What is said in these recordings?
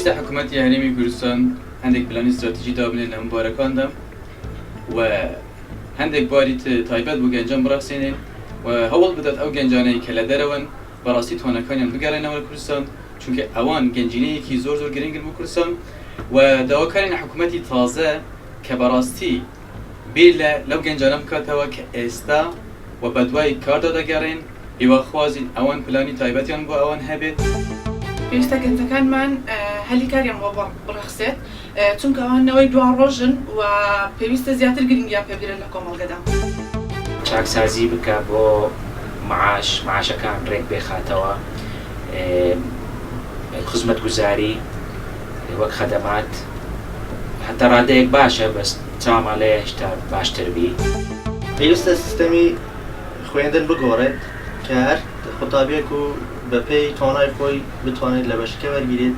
پێویستە حکوومەتی هەرێمی کوردستان هەندێک پلانی استراتیژی دابنێت لە مبارەکاندا و هەندێک باری تایبەت بۆ گەنجان بڕاستێنێن و هەوڵ بدات ئەو گەنجانەی کە لە دەرەوەن بەڕاستی توانەکانیان بگەڕێنەوە کوردستان چونکە ئەوان گەنجینەیەکی زۆر گرنگن بۆ کوردستان و داواکارێنە حکوومەتی تازە کە بەڕاستی بیر لەو گەنجانە بکاتەوە کە ئێستا و بەدوای کاردا دەگەڕێن هیواخوازین ئەوان پلانی تایبەتیان بۆ ئەوان هەبێت. پێویستە گەنجەکانمان هەلی کاریان بۆ بڕەخسێت چونکە ئەوانەوەی دوا ڕۆژن و پێویستە زیاتر گرنگیان پێبگرن لە کۆمەڵگەدا. چاکسازی بکە بۆ معاشەکان ڕێک بێخاتەوە، خزمەتگوزاری وەک خەدەمات هەتا ڕادەیەک باشە بەس چاماڵەیە هێشتا باشتر بی. پێویستە سیستەمی خوێندن بگۆڕێت کە هەر قوتابیەک و بەپێی توانای خۆی بتوانێت لە بەشەکە وەرگیرێت،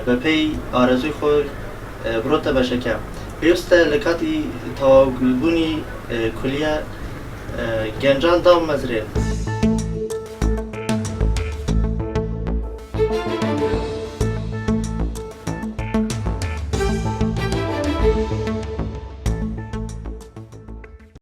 بەپێی ئارەزوی خۆی بڕۆتە بەشەکە. پێویستە لە کاتی تەواوبوونی کولیە گەنجان دامەزرێت.